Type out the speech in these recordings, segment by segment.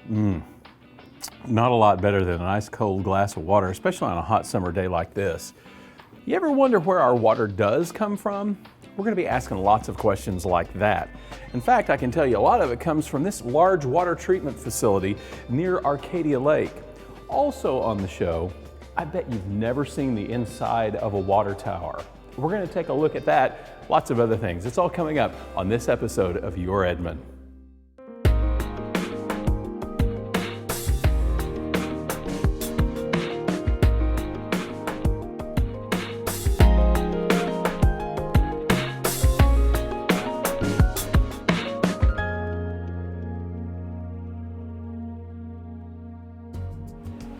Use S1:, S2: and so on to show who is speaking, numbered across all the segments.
S1: Not a lot better than a nice cold glass of water, especially on a hot summer day like this. You ever wonder where our water does come from? We're going to be asking lots of questions like that. In fact, I can tell you a lot of it comes from this large water treatment facility near Arcadia Lake. Also on the show, I bet you've never seen the inside of a water tower. We're going to take a look at that, lots of other things. It's all coming up on this episode of Your Edmond.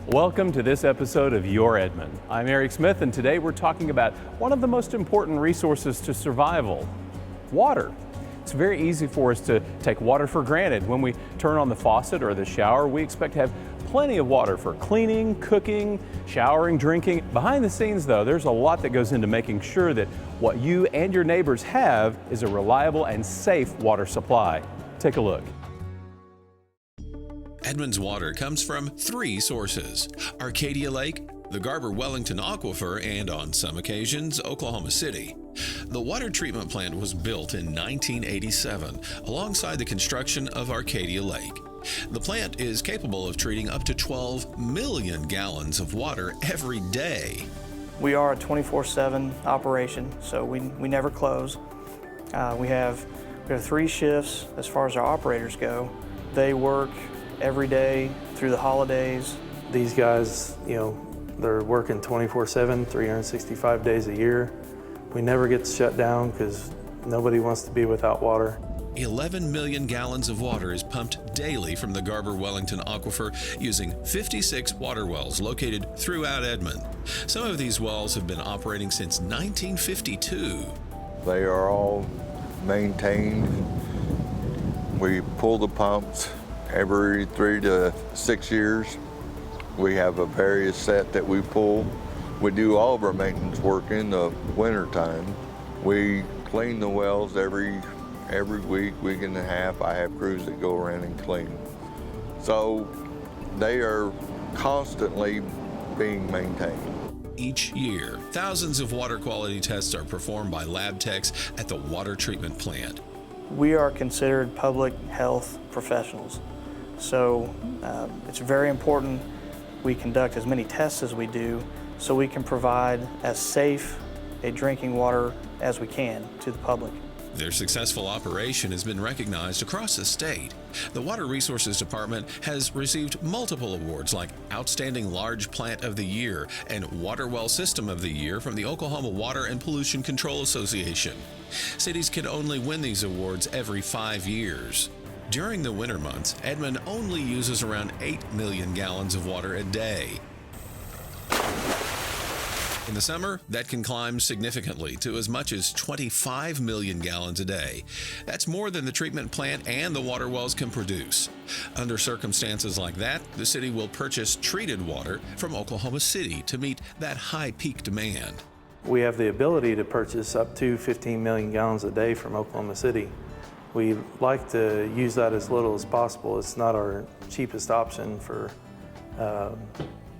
S1: Welcome to this episode of Your Edmond. I'm Eric Smith, and today we're talking about one of the most important resources to survival, water. It's very easy for us to take water for granted. When we turn on the faucet or the shower, we expect to have plenty of water for cleaning, cooking, showering, drinking. Behind the scenes, though, there's a lot that goes into making sure that what you and your neighbors have is a reliable and safe water supply. Take a look.
S2: Edmond's water comes from three sources: Arcadia Lake, the Garber-Wellington Aquifer, and on some occasions, Oklahoma City. The water treatment plant was built in 1987 alongside the construction of Arcadia Lake. The plant is capable of treating up to 12 million gallons of water every day.
S3: We are a 24/7 operation, so we never close. We have 3 shifts as far as our operators go. They work every day through the holidays.
S4: These guys, they're working 24/7, 365 days a year. We never get shut down because nobody wants to be without water.
S2: 11 million gallons of water is pumped daily from the Garber-Wellington Aquifer using 56 water wells located throughout Edmond. Some of these wells have been operating since 1952.
S5: They are all maintained. We pull the pumps every 3 to 6 years. We have a various set that we pull. We do all of our maintenance work in the winter time. We clean the wells every week and a half. I have crews that go around and clean. So they are constantly being maintained.
S2: Each year, thousands of water quality tests are performed by lab techs at the water treatment plant.
S3: We are considered public health professionals. So it's very important we conduct as many tests as we do so we can provide as safe a drinking water as we can to the public.
S2: Their successful operation has been recognized across the state. The Water Resources Department has received multiple awards like Outstanding Large Plant of the Year and Water Well System of the Year from the Oklahoma Water and Pollution Control Association. Cities can only win these awards every 5 years. During the winter months, Edmond only uses around 8 million gallons of water a day. In the summer, that can climb significantly to as much as 25 million gallons a day. That's more than the treatment plant and the water wells can produce. Under circumstances like that, the city will purchase treated water from Oklahoma City to meet that high peak demand.
S4: We have the ability to purchase up to 15 million gallons a day from Oklahoma City. We like to use that as little as possible. It's not our cheapest option for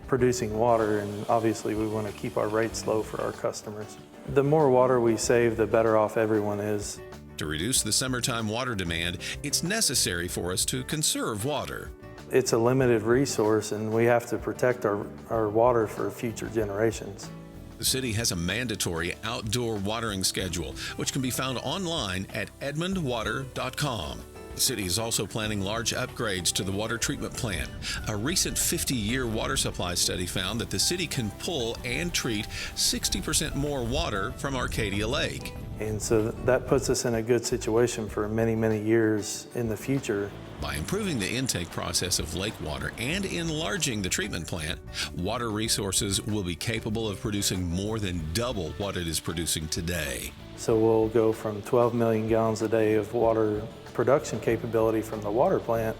S4: producing water, and obviously we want to keep our rates low for our customers. The more water we save, the better off everyone is.
S2: To reduce the summertime water demand, it's necessary for us to conserve water.
S4: It's a limited resource, and we have to protect our water for future generations.
S2: The city has a mandatory outdoor watering schedule, which can be found online at edmondwater.com. The city is also planning large upgrades to the water treatment plant. A recent 50-year water supply study found that the city can pull and treat 60% more water from Arcadia Lake.
S4: And so that puts us in a good situation for many, many years in the future.
S2: By improving the intake process of lake water and enlarging the treatment plant, Water Resources will be capable of producing more than double what it is producing today.
S4: So we'll go from 12 million gallons a day of water production capability from the water plant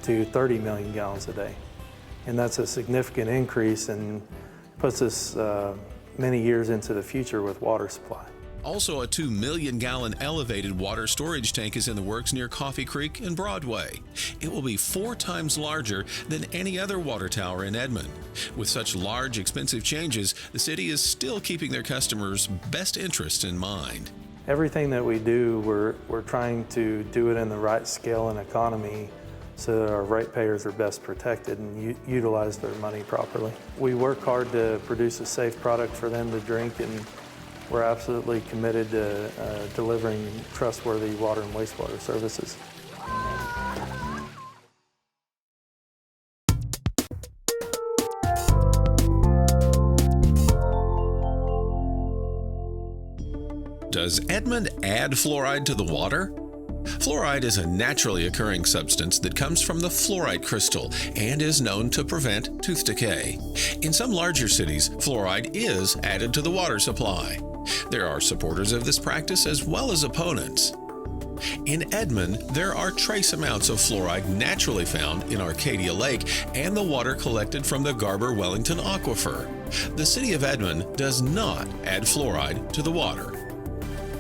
S4: to 30 million gallons a day. And that's a significant increase and puts us many years into the future with water supply.
S2: Also, a 2 million gallon elevated water storage tank is in the works near Coffee Creek and Broadway. It will be 4 times larger than any other water tower in Edmond. With such large, expensive changes, the city is still keeping their customers' best interests in mind.
S4: Everything that we do, we're trying to do it in the right scale and economy so that our ratepayers are best protected and utilize their money properly. We work hard to produce a safe product for them to drink, and we're absolutely committed to delivering trustworthy water and wastewater services.
S2: Does Edmond add fluoride to the water? Fluoride is a naturally occurring substance that comes from the fluorite crystal and is known to prevent tooth decay. In some larger cities, fluoride is added to the water supply. There are supporters of this practice as well as opponents. In Edmond, there are trace amounts of fluoride naturally found in Arcadia Lake and the water collected from the Garber-Wellington Aquifer. The city of Edmond does not add fluoride to the water.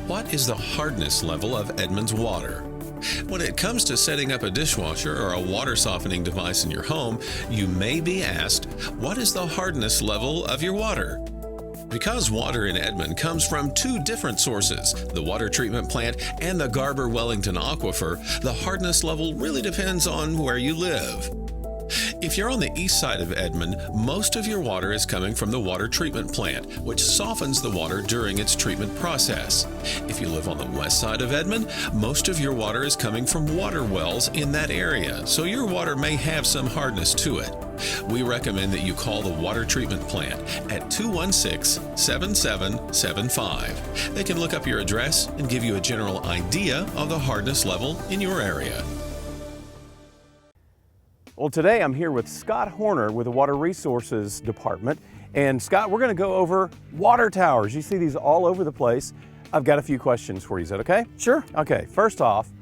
S2: What is the hardness level of Edmond's water? When it comes to setting up a dishwasher or a water softening device in your home, you may be asked, what is the hardness level of your water? Because water in Edmond comes from 2 different sources, the water treatment plant and the Garber-Wellington Aquifer, the hardness level really depends on where you live. If you're on the east side of Edmond, most of your water is coming from the water treatment plant, which softens the water during its treatment process. If you live on the west side of Edmond, most of your water is coming from water wells in that area, so your water may have some hardness to it. We recommend that you call the water treatment plant at 216-7775. They can look up your address and give you a general idea of the hardness level in your area.
S1: Well, today I'm here with Scott Horner with the Water Resources Department. And Scott, we're going to go over water towers. You see these all over the place. I've got a few questions for you. Is that okay?
S3: Sure.
S1: Okay, first off,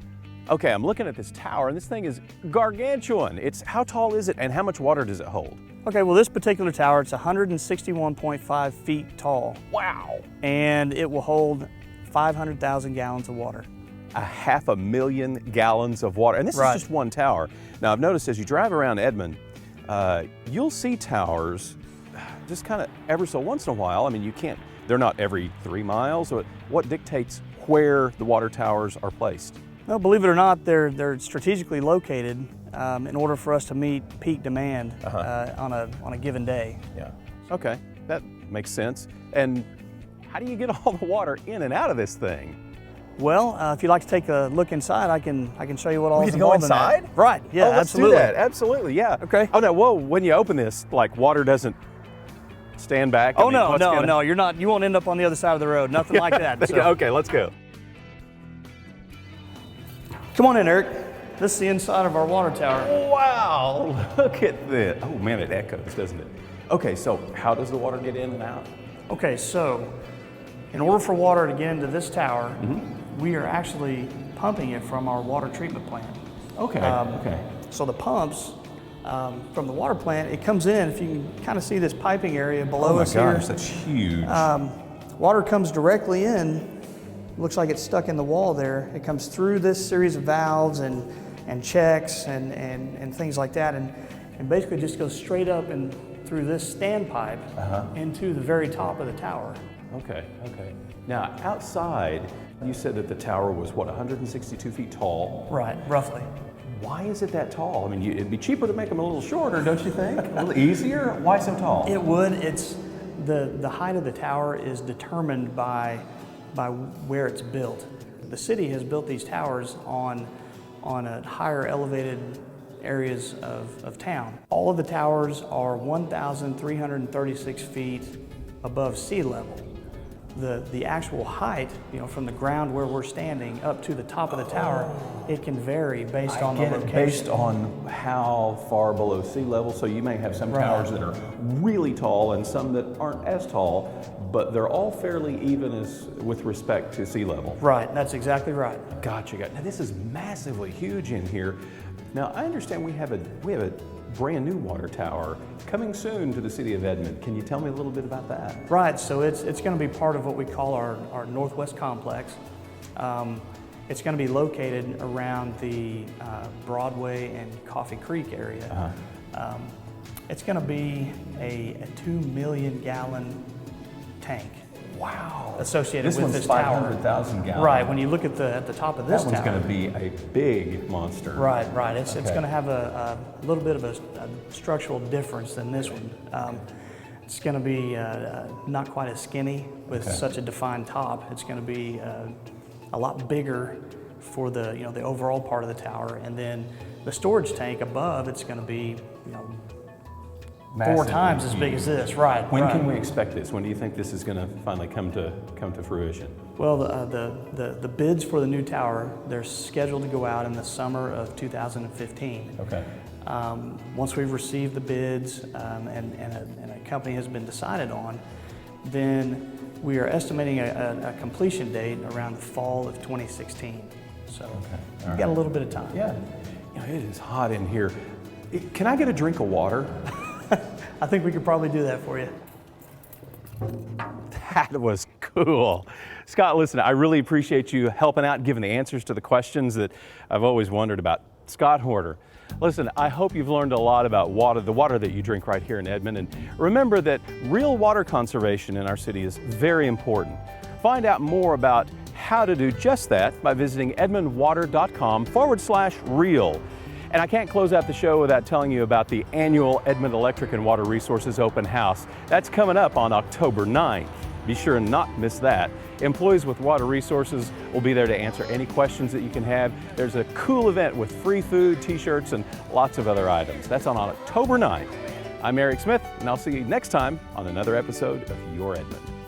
S1: okay, I'm looking at this tower, and this thing is gargantuan. How tall is it, and how much water does it hold?
S3: Okay, well, this particular tower, it's 161.5 feet tall.
S1: Wow.
S3: And it will hold 500,000 gallons of water.
S1: 500,000 gallons of water. And this
S3: Right.
S1: is just one tower. Now, I've noticed as you drive around Edmond, you'll see towers just kind of every so once in a while. I mean, they're not every 3 miles. What dictates where the water towers are placed?
S3: Well, believe it or not, they're strategically located in order for us to meet peak demand on a given day.
S1: Yeah. Okay, that makes sense. And how do you get all the water in and out of this thing?
S3: Well, if you'd like to take a look inside, I can show you what all
S1: We
S3: is
S1: get to go
S3: involved in that.
S1: inside?
S3: Right. Yeah.
S1: Oh, let's
S3: absolutely.
S1: do that. Absolutely. Yeah.
S3: Okay.
S1: Oh no. Whoa. When you open this, like water doesn't stand back. I
S3: Oh
S1: mean,
S3: no,
S1: what's
S3: no,
S1: gonna-
S3: no! You're not. You won't end up on the other side of the road. Nothing like that. So.
S1: Okay, let's go.
S3: Come on in, Eric. This is the inside of our water tower.
S1: Wow. Look at this. Oh man, it echoes, doesn't it? Okay, so how does the water get in and out?
S3: Okay, so in order for water to get into this tower, we are actually pumping it from our water treatment plant.
S1: Okay. Okay.
S3: So the pumps from the water plant, it comes in. If you can kind of see this piping area below us here,
S1: that's huge.
S3: water comes directly in. Looks like it's stuck in the wall there. It comes through this series of valves and checks and things like that, and basically just goes straight up and through this standpipe into the very top of the tower.
S1: Okay. Okay. Now outside, you said that the tower was what, 162 feet tall?
S3: Right, roughly.
S1: Why is it that tall? I mean, it'd be cheaper to make them a little shorter, don't you think? A little easier? Why so tall?
S3: It would. It's the height of the tower is determined by where it's built. The city has built these towers on a higher elevated areas of town. All of the towers are 1,336 feet above sea level. The actual height, from the ground where we're standing up to the top of the tower, it can vary based on the location.
S1: Based on how far below sea level. So you may have some
S3: Right.
S1: towers that are really tall and some that aren't as tall, but they're all fairly even with respect to sea level.
S3: Right, that's exactly right.
S1: Gotcha. Now this is massively huge in here. Now I understand we have a brand new water tower coming soon to the city of Edmond. Can you tell me a little bit about that?
S3: Right, so it's going to be part of what we call our Northwest Complex. It's going to be located around the Broadway and Coffee Creek area. It's going to be a 2 million gallon tank.
S1: Wow.
S3: Associated with
S1: one's
S3: this tower.
S1: 500,000 gallons.
S3: Right, when you look at the top of this
S1: That one's
S3: tower.
S1: going to be a big monster.
S3: Right. It's
S1: Okay.
S3: going to have a little bit of a structural difference than this one. It's going to be not quite as skinny with such a defined top. It's going to be a lot bigger for the the overall part of the tower, and then the storage tank above. It's going to be 4
S1: Massively
S3: times as big as this. Right.
S1: When
S3: right.
S1: can we expect this? When do you think this is going to finally come to fruition?
S3: Well, the bids for the new tower, they're scheduled to go out in the summer of 2015.
S1: Okay.
S3: Once we've received the bids and a company has been decided on, then we are estimating a completion date around the fall of 2016. So we've got a little bit of time.
S1: Yeah. It is hot in here. Can I get a drink of water?
S3: I think we could probably do that for you.
S1: That was cool. Scott, listen, I really appreciate you helping out, giving the answers to the questions that I've always wondered about. Scott Horter, listen, I hope you've learned a lot about water, the water that you drink right here in Edmond. And remember that real water conservation in our city is very important. Find out more about how to do just that by visiting edmondwater.com/real. And I can't close out the show without telling you about the annual Edmond Electric and Water Resources Open House. That's coming up on October 9th. Be sure and not miss that. Employees with Water Resources will be there to answer any questions that you can have. There's a cool event with free food, t-shirts, and lots of other items. That's on October 9th. I'm Eric Smith, and I'll see you next time on another episode of Your Edmond.